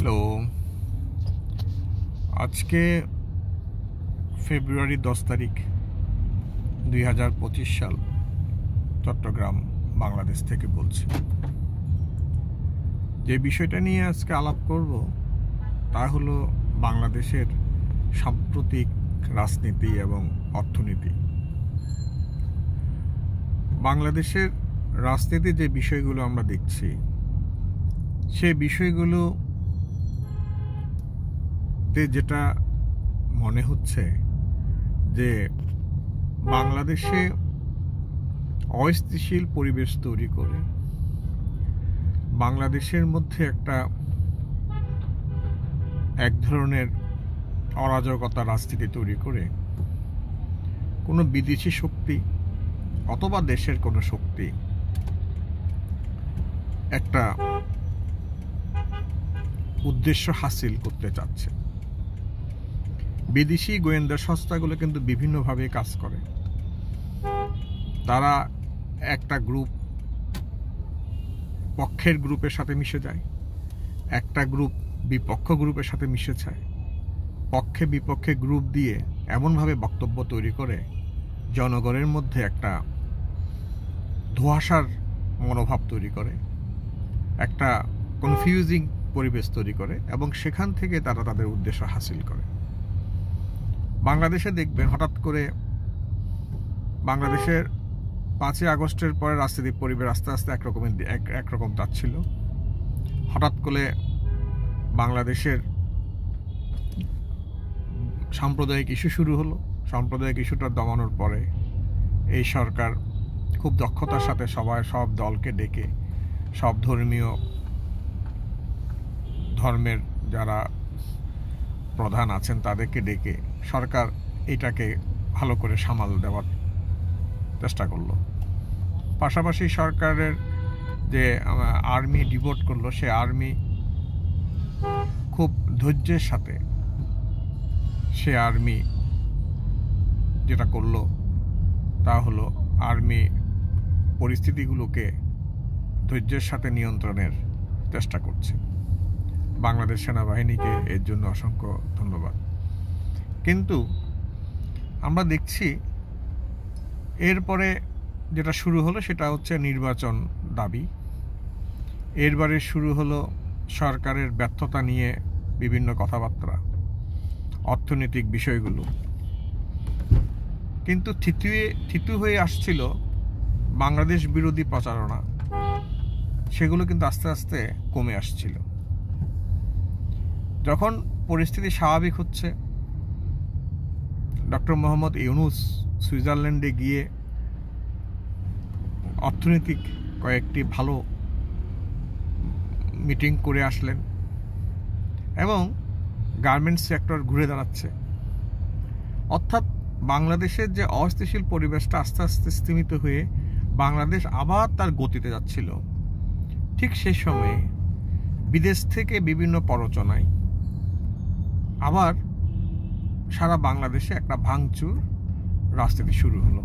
Hello, আজকে ফেব্রুয়ারি 10 তারিখ 2025 সাল, চট্টগ্রাম, বাংলাদেশ থেকে বলছি। যে বিষয়টা নিয়ে আজকে আলাপ করব তা হলো বাংলাদেশের সাম্প্রতিক রাজনীতি এবং অর্থনীতি। বাংলাদেশের রাজনীতি যে বিষয়গুলো আমরা দেখছি, সেই বিষয়গুলো যেটা মনে হচ্ছে যে বাংলাদেশে অস্থিতিশীল পরিবেশ তৈরি করে বাংলাদেশের মধ্যে এক ধরনের অরাজকতা রাজনীতি তৈরি করে কোনো বিদেশি শক্তি অথবা দেশের কোনো শক্তি একটা উদ্দেশ্য হাসিল করতে চাচ্ছে। বিদেশি গোয়েন্দা সংস্থাগুলো কিন্তু বিভিন্নভাবে কাজ করে। তারা একটা গ্রুপ পক্ষের গ্রুপের সাথে মিশে যায়, একটা গ্রুপ বিপক্ষ গ্রুপের সাথে মিশে যায়, পক্ষে বিপক্ষে গ্রুপ দিয়ে এমনভাবে বক্তব্য তৈরি করে জনগণের মধ্যে একটা ধোঁয়াশার মনোভাব তৈরি করে, একটা কনফিউজিং পরিবেশ তৈরি করে এবং সেখান থেকে তারা তাদের উদ্দেশ্য হাসিল করে। বাংলাদেশে দেখবেন হঠাৎ করে বাংলাদেশের 5ই আগস্টের পরে রাজনৈতিক পরিবেশ আস্তে আস্তে একরকম যাচ্ছিল। হঠাৎ করে বাংলাদেশের সাম্প্রদায়িক ইস্যু শুরু হলো। সাম্প্রদায়িক ইস্যুটা দমানোর পরে এই সরকার খুব দক্ষতার সাথে সব দলকে ডেকে, সব ধর্মের যারা প্রধান আছেন তাদেরকে ডেকে সরকার এটাকে ভালো করে সামাল দেওয়ার চেষ্টা করলো। পাশাপাশি সরকারের যে আর্মি ডিভোট করলো, সে আর্মি খুব ধৈর্যের সাথে সে আর্মি যেটা করলো তা হলো আর্মি পরিস্থিতিগুলোকে ধৈর্যের সাথে নিয়ন্ত্রণের চেষ্টা করছে। বাংলাদেশ সেনাবাহিনীকে এর জন্য অসংখ্য ধন্যবাদ। কিন্তু আমরা দেখছি এরপরে যেটা শুরু হলো সেটা হচ্ছে নির্বাচন দাবি। এরবারে শুরু হলো সরকারের ব্যর্থতা নিয়ে বিভিন্ন কথাবার্তা, অর্থনৈতিক বিষয়গুলো। কিন্তু থিতু হয়ে আসছিল বাংলাদেশ বিরোধী প্রচারণা, সেগুলো কিন্তু আস্তে আস্তে কমে আসছিল। যখন পরিস্থিতি স্বাভাবিক হচ্ছে, ডক্টর মোহাম্মদ ইউনূস সুইজারল্যান্ডে গিয়ে অর্থনৈতিক কয়েকটি ভালো মিটিং করে আসলেন এবং গার্মেন্টস সেক্টর ঘুরে দাঁড়াচ্ছে। অর্থাৎ বাংলাদেশের যে অস্থিতিশীল পরিবেশটা আস্তে আস্তে স্তিমিত হয়ে বাংলাদেশ আবার তার গতিতে যাচ্ছিল, ঠিক সেই সময়ে বিদেশ থেকে বিভিন্ন প্ররোচনায় আবার সারা বাংলাদেশে একটা ভাঙচুর রাজনীতি শুরু হলো।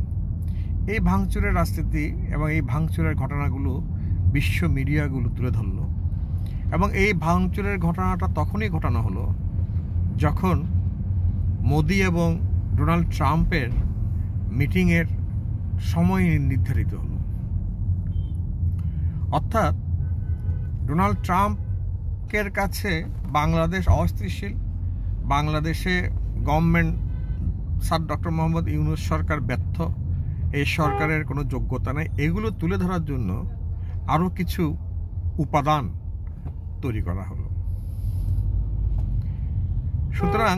এই ভাঙচুরের রাজনীতি এবং এই ভাঙচুরের ঘটনাগুলো বিশ্ব মিডিয়াগুলো তুলে ধরলো এবং এই ভাঙচুরের ঘটনাটা তখনই ঘটানো হলো যখন মোদি এবং ডোনাল্ড ট্রাম্পের মিটিংয়ের সময় নির্ধারিত হলো। অর্থাৎ ডোনাল্ড ট্রাম্পের কাছে বাংলাদেশ অস্থিতিশীল, বাংলাদেশে government sir doctor Mohammad Yunus সরকার ব্যর্থ, এই সরকারের কোনো যোগ্যতা নেই, এগুলো তুলে ধরার জন্য আরও কিছু উপাদান তৈরি করা হলো। সুতরাং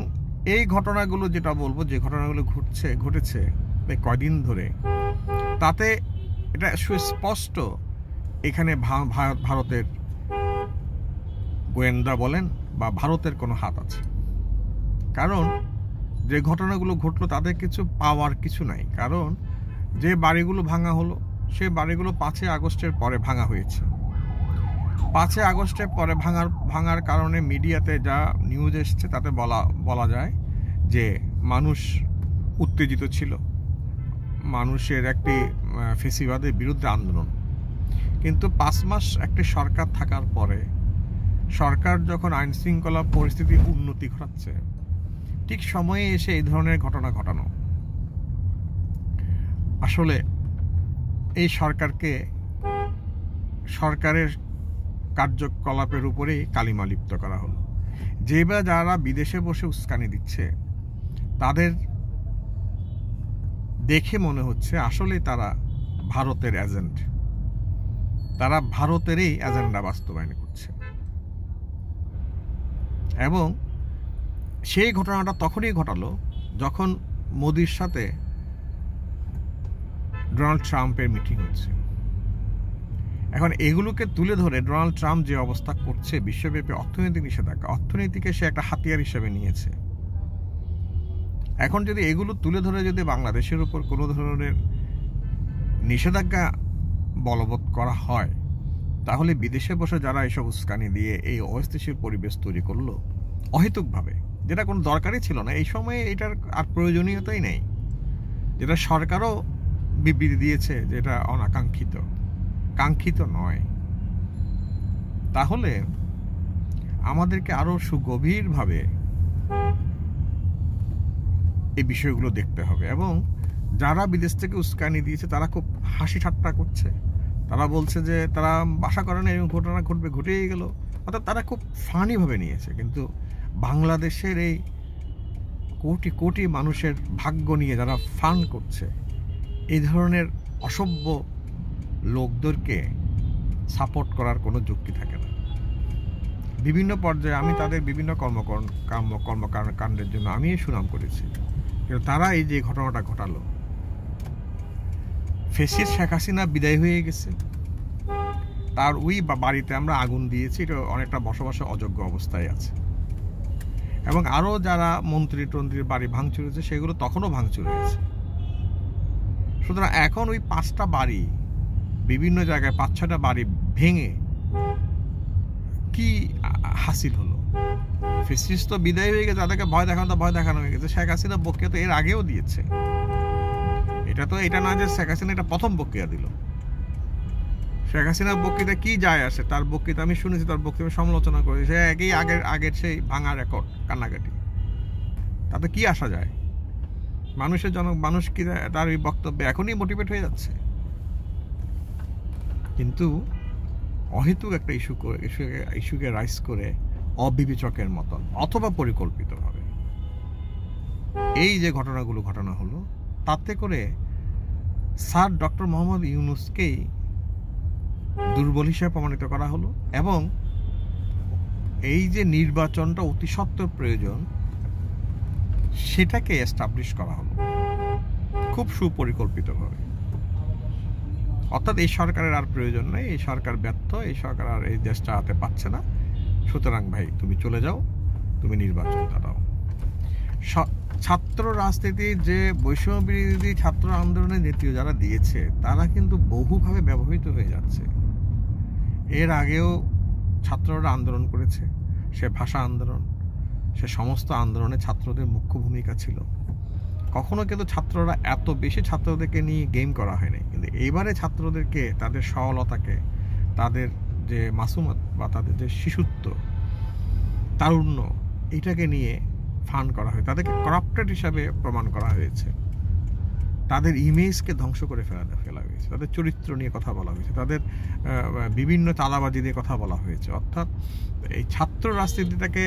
এই ঘটনাগুলো যেটা বলবো, যে ঘটনাগুলো ঘটেছে কয়দিন ধরে, তাতে এটা সুস্পষ্ট এখানে ভারতের গোয়েন্দা বলেন বা ভারতের কোনো হাত আছে। কারণ যে ঘটনাগুলো ঘটলো তাদের কিছু পাওয়ার কিছু নাই। কারণ যে বাড়িগুলো ভাঙা হলো, সে বাড়িগুলো 5ই আগস্টের পরে ভাঙা হয়েছে। 5ই আগস্টের পরে ভাঙার কারণে মিডিয়াতে যা নিউজ এসছে তাতে বলা যায় যে মানুষ উত্তেজিত ছিল, মানুষের একটি ফ্যাসিবাদের বিরুদ্ধে আন্দোলন। কিন্তু 5 মাস একটি সরকার থাকার পরে সরকার যখন আইন শৃঙ্খলা পরিস্থিতি উন্নতি ঘটাচ্ছে, ঠিক সময়ে এসে এই ধরনের ঘটনা ঘটানো আসলে এই সরকারের কার্যকলাপের উপরেই কালিমা লিপ্ত করা হলো। যারা বিদেশে বসে উস্কানি দিচ্ছে তাদের দেখে মনে হচ্ছে আসলে তারা ভারতের এজেন্ট, তারা ভারতেরই এজেন্ডা বাস্তবায়ন করছে। এবং সেই ঘটনাটা তখনই ঘটালো যখন মোদির সাথে ডোনাল্ড ট্রাম্পের মিটিং হচ্ছে। এখন এগুলোকে তুলে ধরে ডোনাল্ড ট্রাম্প যে অবস্থা করছে, বিশ্বব্যাপী অর্থনৈতিক নিষেধাজ্ঞা, অর্থনীতিকে সে একটা হাতিয়ার হিসেবে নিয়েছে। এখন যদি এগুলো তুলে ধরে যদি বাংলাদেশের উপর কোনো ধরনের নিষেধাজ্ঞা বলবৎ করা হয়, তাহলে বিদেশে বসে যারা এসব উস্কানি দিয়ে এই অস্থিতিশীল পরিবেশ তৈরি করলো অহেতুকভাবে, যেটা কোনো দরকারই ছিল না, এই সময়ে এটার আর প্রয়োজনীয়তাই নেই, যেটা সরকারও বিবৃতি দিয়েছে যে এটা অনাকাঙ্ক্ষিত, কাঙ্ক্ষিত নয়, তাহলে আমাদেরকে আরো সুগভীরভাবে এই বিষয়গুলো দেখতে হবে। এবং যারা বিদেশ থেকে উস্কানি দিয়েছে তারা খুব হাসি ঠাট্টা করছে, তারা বলছে যে তারা আশা করে না এরকম ঘটনা ঘটবে, ঘটেই গেল, অর্থাৎ তারা খুব ফানিভাবে নিয়েছে। কিন্তু বাংলাদেশের এই কোটি কোটি মানুষের ভাগ্য নিয়ে যারা ফান করছে, এই ধরনের অসভ্য লোকদেরকে সাপোর্ট করার কোনো যুক্তি থাকে না। বিভিন্ন পর্যায়ে আমি তাদের বিভিন্ন কর্মকাণ্ডের জন্য আমি সুনাম করেছি, কিন্তু তারা এই যে ঘটনাটা ঘটালো, ফেসিস্ট শেখ হাসিনা বিদায় হয়ে গেছে, তার ওই বাড়িতে আমরা আগুন দিয়েছি, এটা অনেকটা বসবাসে অযোগ্য অবস্থায় আছে। এবং আরও যারা মন্ত্রীর বাড়ি ভাঙচুর হয়েছে সেগুলো তখনও ভাঙচুর হয়েছে। সুতরাং এখন ওই 5টা বাড়ি, বিভিন্ন জায়গায় 5-6টা বাড়ি ভেঙে কি হাসিল হলো? ফেসিস্ট তো বিদায় হয়ে গেছে, তাদেরকে ভয় দেখানো হয়ে গেছে। শেখ হাসিনা বক্তৃতা তো এর আগেও দিয়েছে, এটা না যে শেখ হাসিনা এটা প্রথম বক্তৃতা দিল। শেখ হাসিনার বক্তৃতা কি যায় আসে? তার বক্তৃতা আমি শুনেছি, তার বক্তৃতা সমালোচনা করেছে, সে একই আগের সেই ভাঙা রেকর্ড, কান্নাকাটি, তাতে কি আসা যায়? মানুষ কি তার এই বক্তব্যে এখনই মোটিভেট হয়ে যাচ্ছে? কিন্তু অহেতুক একটা ইস্যুকে রাইজ করে অবিবেচকের মতন অথবা পরিকল্পিতভাবে এই যে ঘটনাগুলো ঘটানো হলো, তাতে করে স্যার ডক্টর মোহাম্মদ ইউনূসকেই দুর্বল হিসেবে প্রমাণিত করা হলো। এবং এই যে নির্বাচনটা অতি সত্বর প্রয়োজন, সেটাকে এস্টাবলিশ করা হলো খুব সুপরিকল্পিতভাবে। অর্থাৎ এই সরকারের আর প্রয়োজন নেই, এই সরকার ব্যর্থ, এই সরকার আর এই দেশ চালাতে পারছে না, সুতরাং ভাই তুমি চলে যাও, তুমি নির্বাচন দাঁড়াও। ছাত্র রাজনীতির যে বৈষম্য বিরোধী ছাত্র আন্দোলনের নেতৃত্ব যারা দিয়েছে, তারা কিন্তু বহুভাবে ব্যবহৃত হয়ে যাচ্ছে। এর আগেও ছাত্ররা আন্দোলন করেছে, সে ভাষা আন্দোলন, সে সমস্ত আন্দোলনে ছাত্রদের মুখ্য ভূমিকা ছিল। কখনো কিন্তু ছাত্ররা এত বেশি ছাত্রদেরকে নিয়ে গেম করা হয়নি, কিন্তু এইবারে ছাত্রদেরকে, তাদের সরলতাকে, তাদের যে মাসুমাত বা তাদের যে শিশুত্ব, তারুণ্য, এটাকে নিয়ে ফান করা হয়, তাদেরকে করাপ্টেড হিসাবে প্রমাণ করা হয়েছে, তাদের ইমেজকে ধ্বংস করে ফেলা হয়েছে, তাদের চরিত্র নিয়ে কথা বলা হয়েছে, তাদের বিভিন্ন চাঁদাবাজি দিয়ে কথা বলা হয়েছে। অর্থাৎ এই ছাত্র রাজনীতিটাকে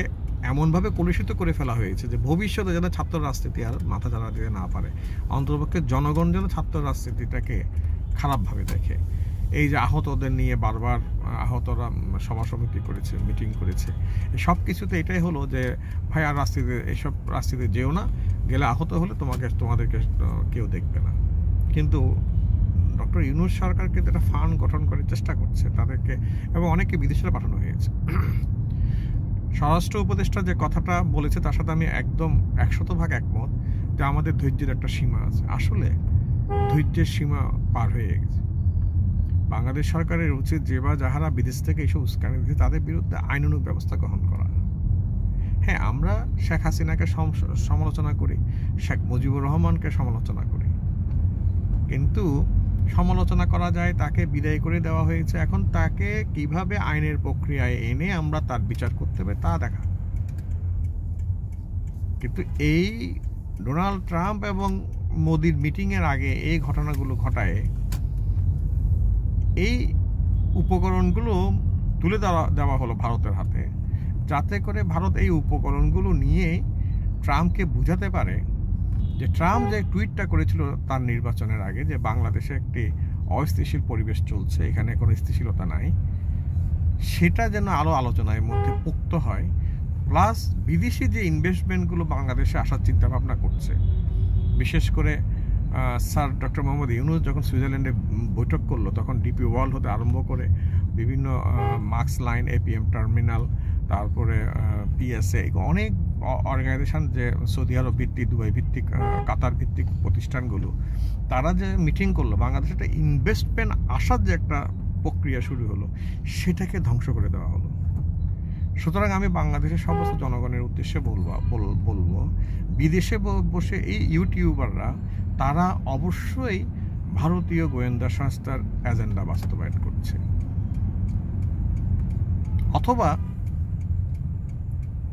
এমনভাবে কলুষিত করে ফেলা হয়েছে যে ভবিষ্যতে যেন ছাত্র রাজনীতি আর মাথা চাড়া দিতে না পারে, অন্ততপক্ষে জনগণ যেন ছাত্র রাজনীতিটাকে খারাপভাবে দেখে। এই যে আহতদের নিয়ে বারবার আহতরা সভা সমিতি করেছে, মিটিং করেছে, সব কিছুতে এটাই হলো যে ভাই আর এইসব রাজনীতিতে যেও না, গেলে আহত হলে তোমাদেরকে কেউ দেখবে না। কিন্তু ডক্টর ইউনূস সরকারকে একটা ফান্ড গঠন করার চেষ্টা করছে তাদেরকে, এবং অনেকে বিদেশে পাঠানো হয়েছে। স্বরাষ্ট্র উপদেষ্টা যে কথাটা বলেছে তার সাথে আমি একদম 100% একমত যে আমাদের ধৈর্যের একটা সীমা আছে। আসলে ধৈর্যের সীমা পার হয়ে গেছে। বাংলাদেশ সরকারের উচিত যে বা যাহারা বিদেশ থেকে এইসব উস্কানি দিচ্ছে তাদের বিরুদ্ধে আইনানুগ ব্যবস্থা গ্রহণ করা। হ্যাঁ, আমরা শেখ হাসিনাকে সমালোচনা করি, শেখ মুজিবুর রহমানকে সমালোচনা করি, কিন্তু সমালোচনা করা যায়, তাকে বিদায় করে দেওয়া হয়েছে। এখন তাকে কিভাবে আইনের প্রক্রিয়ায় এনে আমরা তার বিচার করতে হবে তা দেখা। কিন্তু এই ডোনাল্ড ট্রাম্প এবং মোদির মিটিংয়ের আগে এই ঘটনাগুলো ঘটায় এই উপকরণগুলো তুলে দেওয়া হলো ভারতের হাতে, যাতে করে ভারত এই উপকরণগুলো নিয়ে ট্রাম্পকে বোঝাতে পারে যে ট্রাম্প যে টুইটটা করেছিল তার নির্বাচনের আগে, যে বাংলাদেশে একটি অস্থিতিশীল পরিবেশ চলছে, এখানে কোনো স্থিতিশীলতা নাই, সেটা যেন আরও আলোচনার মধ্যে উক্ত হয়। প্লাস বিদেশি যে ইনভেস্টমেন্টগুলো বাংলাদেশে আসার চিন্তা ভাবনা করছে, বিশেষ করে স্যার ডক্টর মোহাম্মদ ইউনূস যখন সুইজারল্যান্ডে বৈঠক করলো, তখন ডিপি ওয়ার্ল্ড হতে আরম্ভ করে বিভিন্ন মার্কস লাইন, এপিএম টার্মিনাল, তারপরে পিএসএ, অনেক অর্গানাইজেশন যে সৌদি আরব ভিত্তিক, দুবাই ভিত্তিক, কাতার ভিত্তিক প্রতিষ্ঠানগুলো, তারা যে মিটিং করলো, বাংলাদেশে একটা ইনভেস্টমেন্ট আসার যে একটা প্রক্রিয়া শুরু হলো, সেটাকে ধ্বংস করে দেওয়া হলো। সুতরাং আমি বাংলাদেশের সমস্ত জনগণের উদ্দেশ্যে বলবো বিদেশে বসে এই ইউটিউবাররা তারা অবশ্যই ভারতীয় গোয়েন্দা সংস্থার এজেন্ডা বাস্তবায়ন করছে, অথবা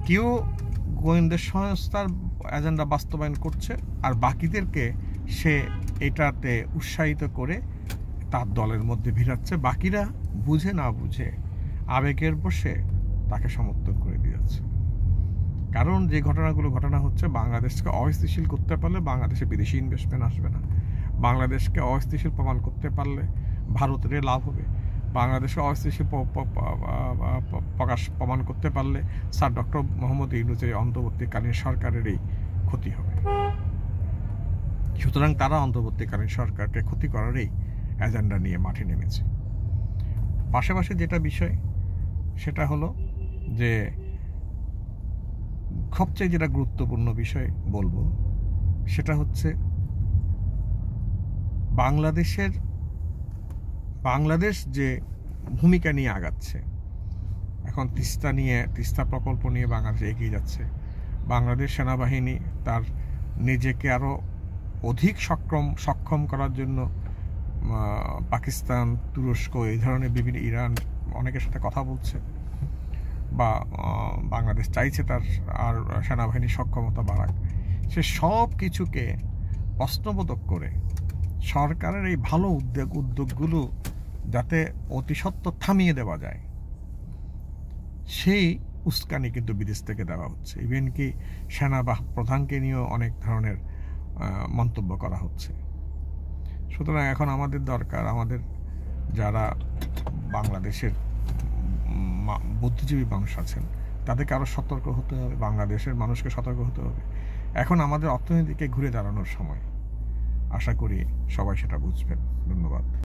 কেউ গোয়েন্দা সংস্থার এজেন্ডা বাস্তবায়ন করছে আর বাকিদেরকে সে এটাতে উৎসাহিত করে তার দলের মধ্যে ভিড়াচ্ছে। বাকিরা বুঝে না বুঝে আবেগের বসে তাকে সমর্থন করে দিয়েছে। কারণ যে ঘটনাগুলো ঘটনা হচ্ছে, বাংলাদেশকে অস্থিতিশীল করতে পারলে বাংলাদেশে বিদেশি ইনভেস্টমেন্ট আসবে না, বাংলাদেশকে অস্থিতিশীল প্রমাণ করতে পারলে ভারতের লাভ হবে, বাংলাদেশকে অস্থিতিশীল প্রমাণ করতে পারলে স্যার ডক্টর মোহাম্মদ ইউনূসের অন্তর্বর্তীকালীন সরকারেরই ক্ষতি হবে। সুতরাং তারা অন্তর্বর্তীকালীন সরকারকে ক্ষতি করারই এজেন্ডা নিয়ে মাঠে নেমেছে। পাশাপাশি যেটা বিষয় সেটা হলো যে সবচেয়ে যেটা গুরুত্বপূর্ণ বিষয় বলবো সেটা হচ্ছে বাংলাদেশ যে ভূমিকা নিয়ে আগাচ্ছে, এখন তিস্তা প্রকল্প নিয়ে বাংলাদেশ এগিয়ে যাচ্ছে। বাংলাদেশ সেনাবাহিনী তার নিজেকে আরও অধিক সক্ষম করার জন্য পাকিস্তান, তুরস্ক, এই ধরনের বিভিন্ন, ইরান, অনেকের সাথে কথা বলছে, বা বাংলাদেশ চাইছে তার আর সেনাবাহিনীর সক্ষমতা বাড়াক। সে সব কিছুকে প্রশ্নবোধক করে সরকারের এই ভালো উদ্যোগগুলো যাতে অতি সত্বর থামিয়ে দেওয়া যায়, সেই উস্কানি কিন্তু বিদেশ থেকে দেওয়া হচ্ছে। ইভেন কি সেনা প্রধানকে নিয়েও অনেক ধরনের মন্তব্য করা হচ্ছে। সুতরাং এখন আমাদের দরকার, আমাদের যারা বাংলাদেশের বুদ্ধিজীবী মানুষ আছেন তাদেরকে আরও সতর্ক হতে হবে, বাংলাদেশের মানুষকে সতর্ক হতে হবে। এখন আমাদের অর্থনীতিকে ঘুরে দাঁড়ানোর সময়। আশা করি সবাই সেটা বুঝবেন। ধন্যবাদ।